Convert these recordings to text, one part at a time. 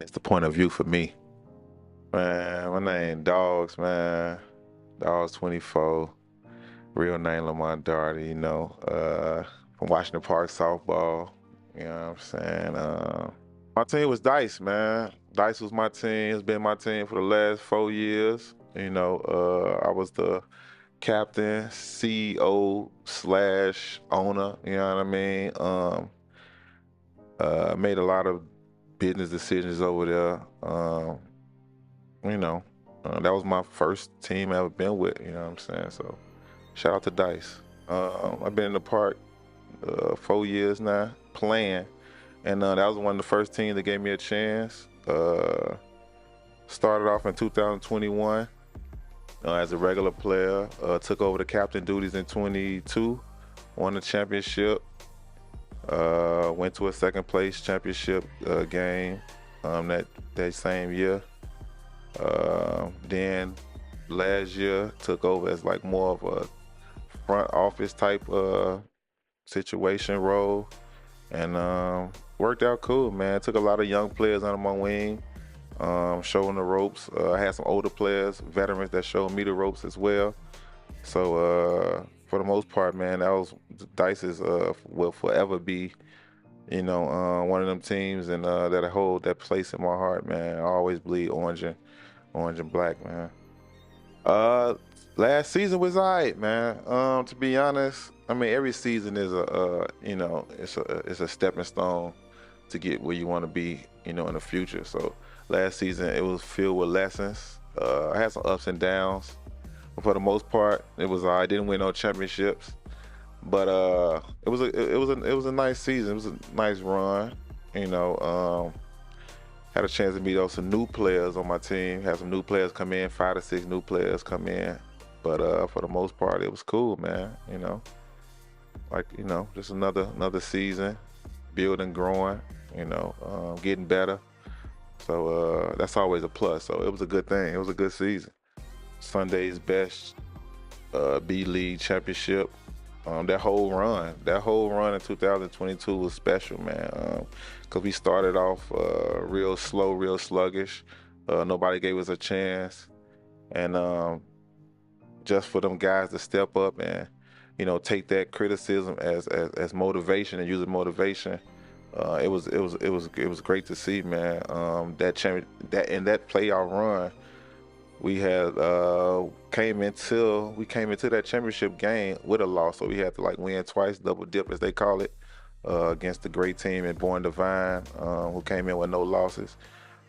It's the point of view for me. Man, my name Doggz, man. Doggz 24. Real name Lamont Darty, from Washington Park softball. You know what I'm saying? My team was Dice, man. Dice was my team. It's been my team for the last 4 years. I was the captain, CEO slash owner, you know what I mean? Made a lot of business decisions over there. You know, that was my first team I ever been with, you know what I'm saying? So shout out to Dice. I've been in the park 4 years now, playing, and that was one of the first teams that gave me a chance. Started off in 2021 as a regular player, took over the captain duties in 22, won the championship, went to a second place championship game that same year. Then last year took over as like more of a front office type situation role, and worked out cool, man. Took a lot of young players under my wing, showing the ropes. I had some older players, veterans that showed me the ropes as well. So for the most part, man, that was Dice's will forever be, one of them teams, and that hold that place in my heart, man. I always bleed orange and black, man. Uh, Last season was alright, man. To be honest, I mean every season is it's a stepping stone to get where you want to be, in the future. So last season it was filled with lessons. I had some ups and downs, but for the most part, it was I didn't win no championships, but it was a nice season. It was a nice run, you know. Had a chance to meet some new players on my team. Had some new players come in, 5 to 6 new players come in. But for the most part, it was cool, man. Just another season, building, growing, getting better. So that's always a plus. So it was a good thing. It was a good season. Sunday's best B League championship. That whole run in 2022 was special, man. Cause we started off real slow, real sluggish. Nobody gave us a chance, and just for them guys to step up and take that criticism as motivation and use it motivation. It was great to see, man. That in that playoff run, we had came into that championship game with a loss, so we had to like win twice, double dip as they call it, against the great team in Born Divine, who came in with no losses.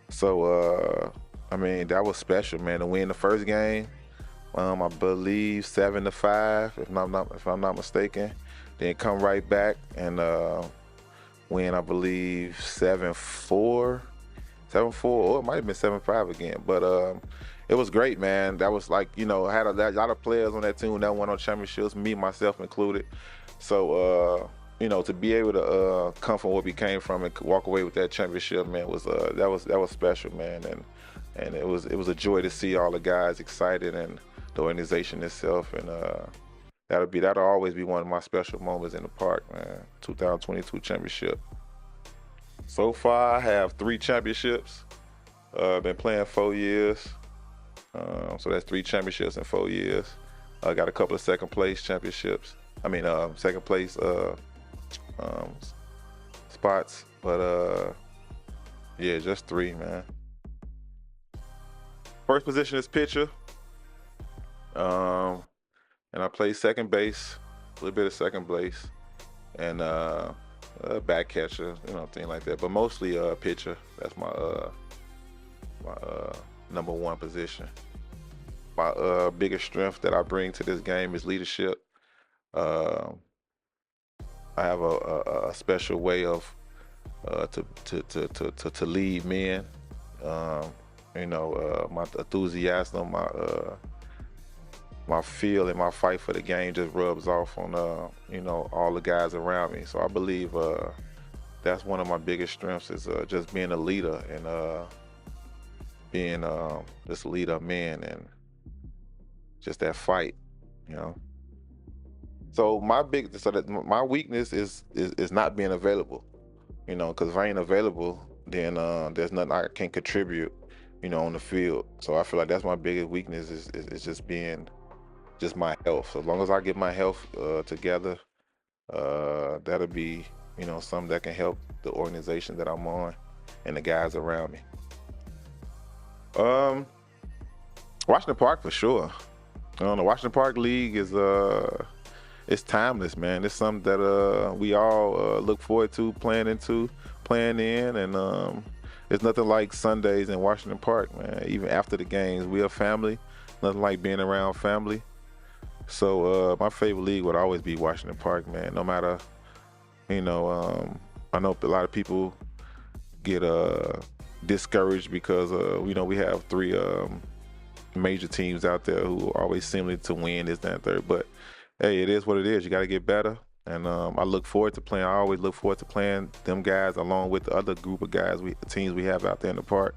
So I mean that was special, man, to win the first game. I believe 7-5, if I'm not mistaken. Then come right back and win, I believe 7-4, or it might have been 7-5 again. But it was great, man. That was like, I had a lot of players on that team that won on championships, me myself included. So to be able to come from where we came from and walk away with that championship, man, was that was special, man. And it was a joy to see all the guys excited and the organization itself, and that'll always be one of my special moments in the park, man. 2022 championship. So far, I have 3 championships. Been playing 4 years, so that's 3 championships in 4 years. I got a couple of second place championships. I mean, second place spots, but yeah, just 3, man. First position is pitcher. And I play second base, a little bit of second base, and back catcher, thing like that. But mostly pitcher. That's my number 1 position. My biggest strength that I bring to this game is leadership. I have a special way of to lead men. My enthusiasm, my feel and my fight for the game just rubs off on all the guys around me. So I believe that's one of my biggest strengths is just being a leader and being this leader of men and just that fight, you know. So my weakness is not being available, because if I ain't available, then there's nothing I can contribute, on the field. So I feel like that's my biggest weakness is just being just my health. So as long as I get my health together, that'll be, something that can help the organization that I'm on and the guys around me. Washington Park for sure. The Washington Park League is it's timeless, man. It's something that we all look forward to playing in, and it's nothing like Sundays in Washington Park, man. Even after the games, we are family. Nothing like being around family. So my favorite league would always be Washington Park, man. No matter, I know a lot of people get discouraged because we have three major teams out there who always seem to win this, that, and third. But hey, it is what it is. You got to get better, and I look forward to playing. I always look forward to playing them guys along with the other group of guys, teams we have out there in the park.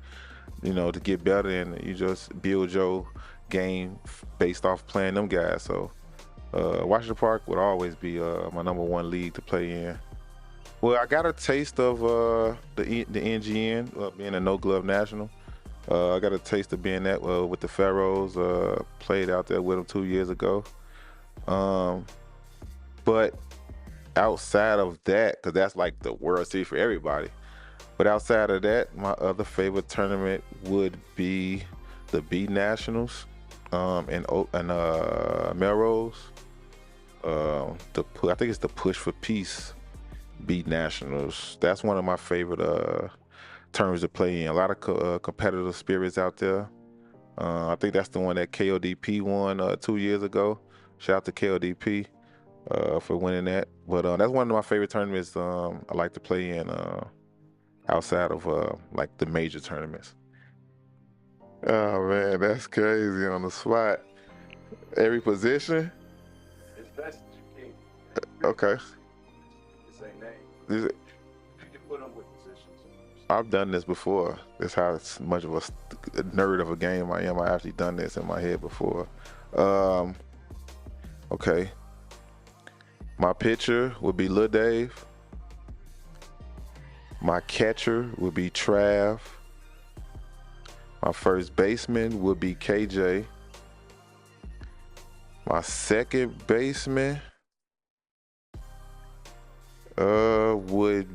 To get better, and you just build your game based off playing them guys. So Washington Park would always be my #1 league to play in. Well, I got a taste of the NGN, being a No Glove National. I got a taste of being that with the Pharaohs. Played out there with them 2 years ago. But outside of that, because that's like the World Series for everybody. But outside of that, my other favorite tournament would be the B Nationals in Melrose. I think it's the Push for Peace B Nationals. That's one of my favorite terms to play in. A lot of competitive spirits out there. I think that's the one that KODP won 2 years ago. Shout out to KODP for winning that. But that's one of my favorite tournaments I like to play in outside of like the major tournaments. Oh man, that's crazy on the spot. Every position? It's best that you can. Okay. Say name. You can put them with positions. I've done this before. That's how much of a nerd of a game I am. I actually done this in my head before. Okay. My pitcher would be Lil Dave. My catcher would be Trav. My first baseman would be KJ. My second baseman would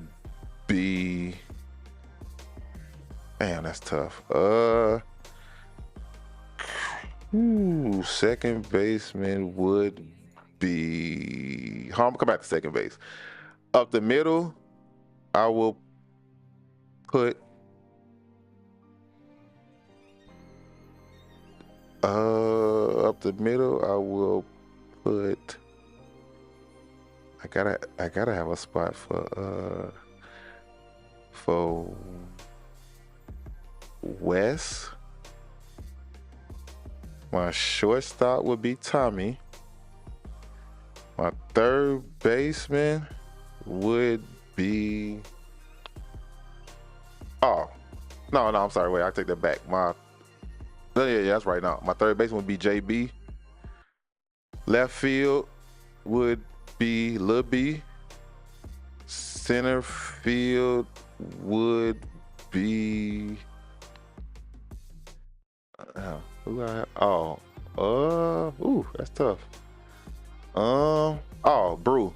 be, man, that's tough. Second baseman would be, come back to second base. Up the middle, I will put up the middle, I will put, I gotta have a spot for Wes. My shortstop would be Tommy. My third baseman would be, oh, no, I'm sorry, wait, I take that back. Yeah, that's right now. My third baseman would be JB. Left field would be Lil B. Center field would be, who I have? That's tough. Brewer.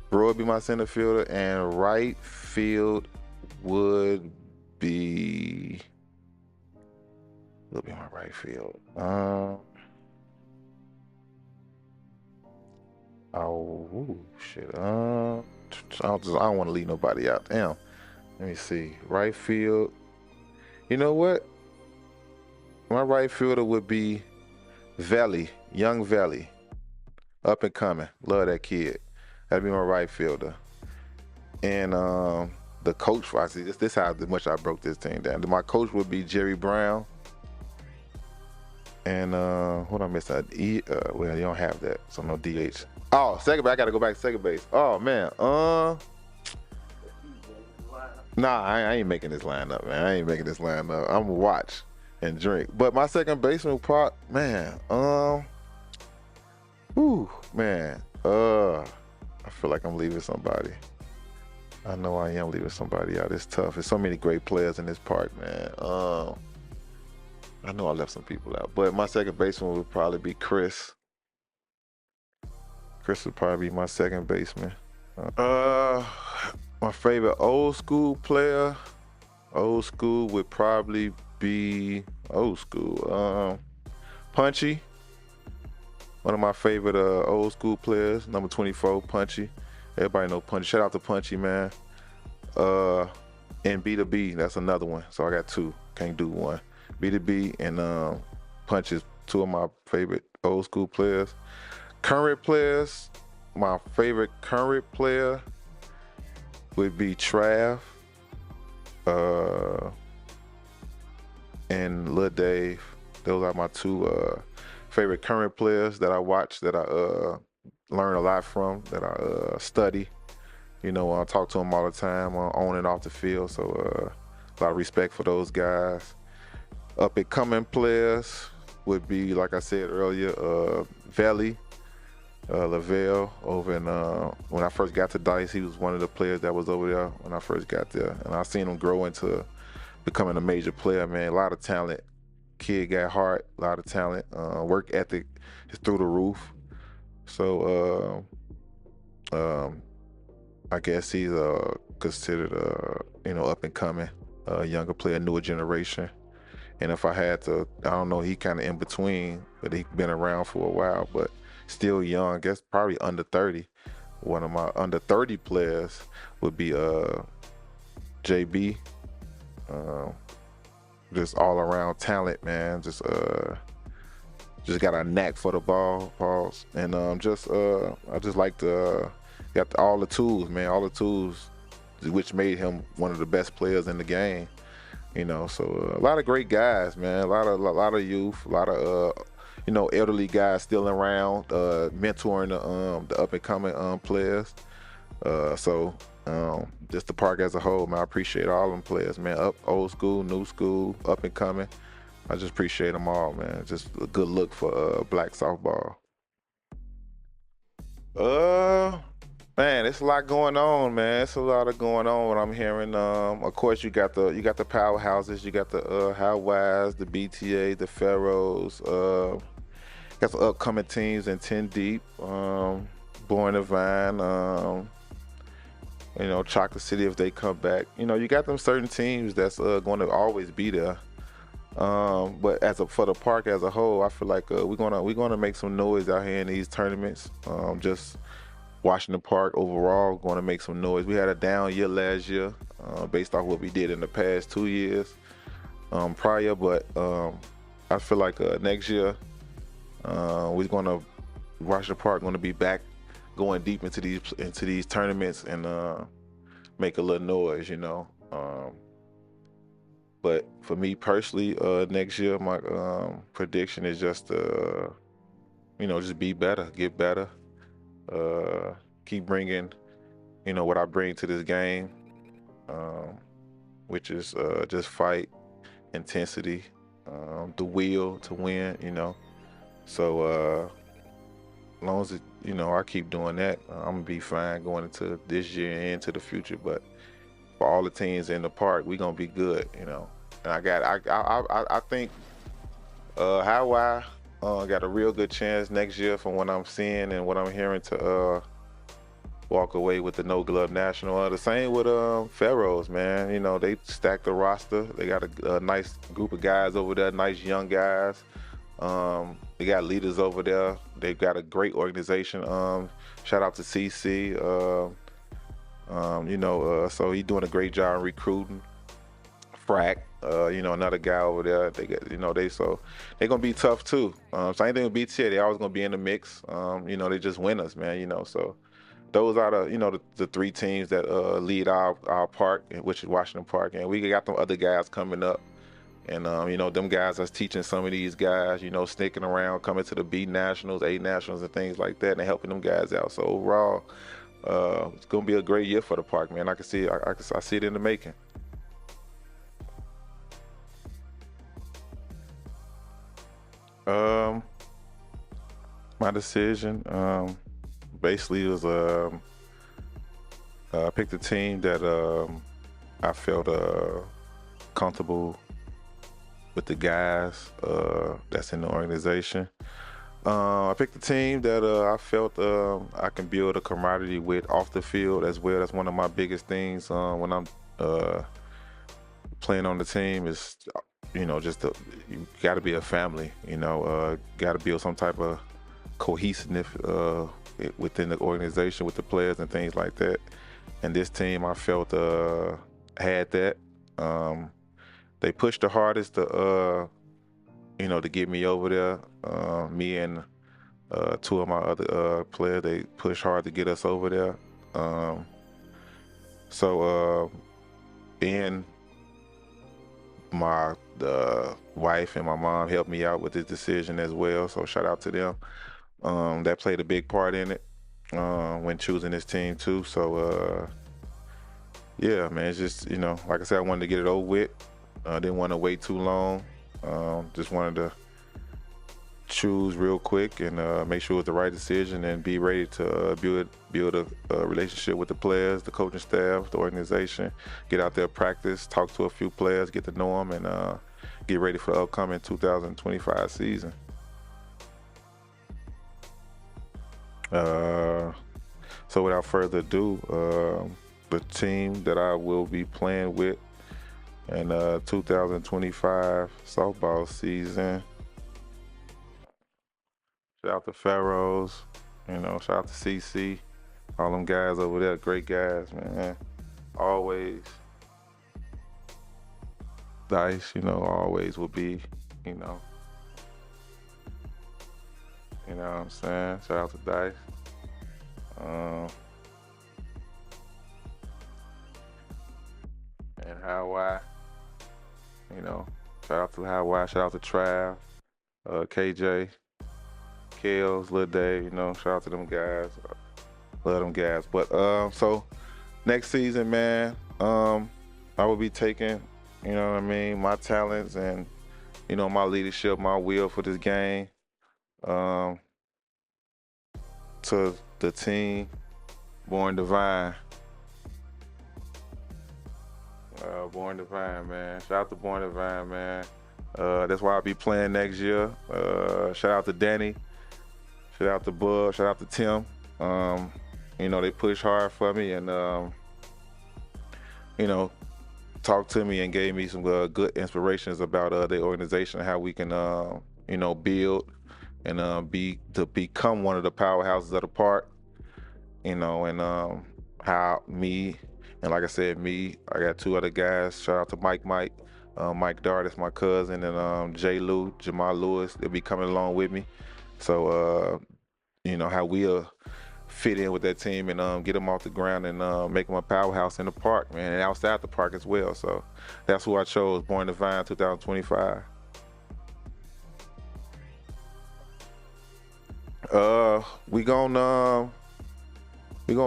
Brewer would be my center fielder, and right field would be, my right field. Shit. I don't want to leave nobody out. Damn. Let me see. Right field. You know what? My right fielder would be Valley, young Valley, up and coming. Love that kid. That'd be my right fielder. And the coach, I see this how much I broke this team down. My coach would be Jerry Brown. And what I missed out? Well, you don't have that, so no DH. Oh, second base. I gotta go back to second base. Oh man. Nah, I ain't making this line up, man. I ain't making this line up. I'm gonna watch and drink. But my second baseman part, man. I feel like I'm leaving somebody. I know I am leaving somebody out. It's tough. There's so many great players in this park, man. I know I left some people out, but my second baseman would probably be Chris. Chris would probably be my second baseman. Uh, my favorite old school player, old school would probably be old school. Punchy, one of my favorite old school players, number 24, Punchy. Everybody know Punchy. Shout out to Punchy, man. And B2B, that's another one. So I got two. Can't do one. B2B and Punch is two of my favorite old school players. Current players, my favorite current player would be Trav and Lil Dave. Those are my two favorite current players that I watch, that I learn a lot from, that I study. You know, I talk to them all the time on and off the field. So a lot of respect for those guys. Up and coming players would be, like I said earlier, Veli, Lavelle over in, when I first got to Dice, he was one of the players that was over there when I first got there. And I seen him grow into becoming a major player, man. A lot of talent. Kid got heart, a lot of talent. Work ethic is through the roof. So I guess he's considered up and coming, younger player, newer generation. And if I had to, I don't know, he kind of in between, but he been around for a while, but still young. I guess probably under 30. One of my under 30 players would be JB. Just all around talent, man. Just got a knack for the ball, pause. And I just like to got all the tools, man. All the tools, which made him one of the best players in the game. You know, so a lot of great guys, man. A lot of youth, a lot of elderly guys still around, mentoring the up and coming players. Just the park as a whole, man. I appreciate all them players, man. Old school, new school, up and coming. I just appreciate them all, man. Just a good look for black softball. Man, it's a lot going on, man. It's a lot of going on. What I'm hearing. Of course, you got the powerhouses. You got the Howise, the BTA, the Pharaohs. Got the upcoming teams in 10 deep. Born Divine. Chocolate City if they come back. You got them certain teams that's going to always be there. But for the park as a whole, I feel like we're gonna make some noise out here in these tournaments. Just Washington Park overall going to make some noise. We had a down year last year based off what we did in the past 2 years prior, but I feel like next year Washington Park going to be back going deep into these tournaments and make a little noise, But for me personally, next year my prediction is just just be better, get better. Keep bringing, what I bring to this game, which is just fight, intensity, the will to win, So as long as I keep doing that, I'm gonna be fine going into this year and into the future. But for all the teams in the park, we gonna be good, And I think Hawaii got a real good chance next year from what I'm seeing and what I'm hearing to walk away with the No Glove National. The same with Pharaohs, man. They stacked the roster. They got a nice group of guys over there, nice young guys. They got leaders over there. They've got a great organization. Shout out to CC. So he's doing a great job in recruiting. Frack, another guy over there. They get, they're gonna be tough too. Same thing with BTA. They always gonna be in the mix. They just winners, man. So those are the three teams that lead our park, which is Washington Park, and we got them other guys coming up. And them guys are teaching some of these guys, sticking around, coming to the B Nationals, A Nationals, and things like that, and helping them guys out. So overall, it's gonna be a great year for the park, man. I can see I see it in the making. My decision basically was I picked a team that I felt comfortable with the guys that's in the organization. I picked a team that I felt I can build a camaraderie with off the field as well. That's one of my biggest things when I'm uh, playing on the team is, just you got to be a family. Got to build some type of cohesiveness within the organization with the players and things like that. And this team, I felt had that. Um, they pushed the hardest to get me over there. Me and two of my other players, they pushed hard to get us over there. Um, so and my wife and my mom helped me out with this decision as well. So shout out to them. That played a big part in it when choosing this team too. So yeah, man, it's just like I said, I wanted to get it over with. Didn't want to wait too long. Just wanted to choose real quick and make sure it was the right decision and be ready to build a relationship with the players, the coaching staff, the organization, get out there, practice, talk to a few players, get to know them, and get ready for the upcoming 2025 season. So without further ado, the team that I will be playing with in 2025 softball season. Shout out to Pharaohs, shout out to CC, all them guys over there, great guys, man. Always Dice, always will be, you know what I'm saying? Shout out to Dice. And Hawaii, shout out to Hawaii, shout out to Trav, KJ, Kels, Lil Dave, shout out to them guys. Love them guys. But so next season, man, I will be taking, my talents and, my leadership, my will for this game to the team, Born Divine. Born Divine, man. Shout out to Born Divine, man. That's why I'll be playing next year. Shout out to Danny. Shout out to Bub. Shout out to Tim. They pushed hard for me and, talked to me and gave me some good inspirations about the organization, how we can, build and become one of the powerhouses of the park, and how me, and like I said, I got two other guys. Shout out to Mike Dart, that's my cousin, and J. Lou, Jamal Lewis, they'll be coming along with me. So, how we'll fit in with that team and get them off the ground and make them a powerhouse in the park, man, and outside the park as well. So that's who I chose, Born Divine 2025. We gonna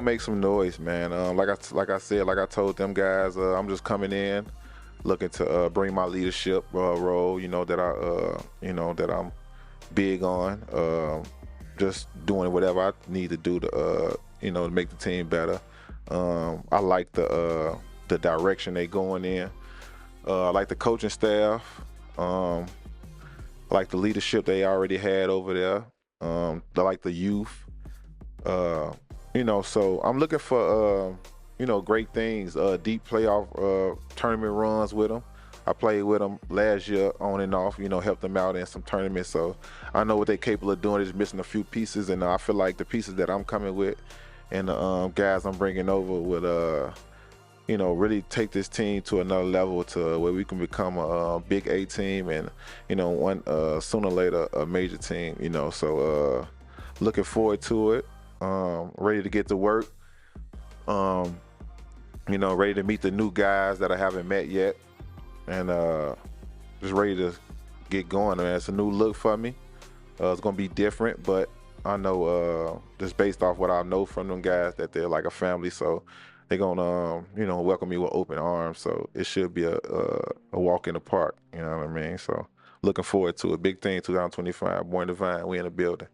make some noise, man. Like I said, like I told them guys, I'm just coming in, looking to bring my leadership role. That I'm big on. Just doing whatever I need to do to make the team better. I like the direction they going in. I like the coaching staff. I like the leadership they already had over there. I like the youth. So I'm looking for great things. Deep playoff tournament runs with them. I played with them last year on and off, helped them out in some tournaments. So I know what they're capable of doing. Is missing a few pieces, and I feel like the pieces that I'm coming with and the guys I'm bringing over would, really take this team to another level to where we can become a big A team and, one sooner or later a major team. So looking forward to it. Ready to get to work. Ready to meet the new guys that I haven't met yet. And just ready to get going, man. It's a new look for me. It's gonna be different, but I know just based off what I know from them guys that they're like a family, so they're gonna welcome me with open arms. So it should be a walk in the park. You know what I mean? So looking forward to a big thing 2025. Born Divine, we in the building.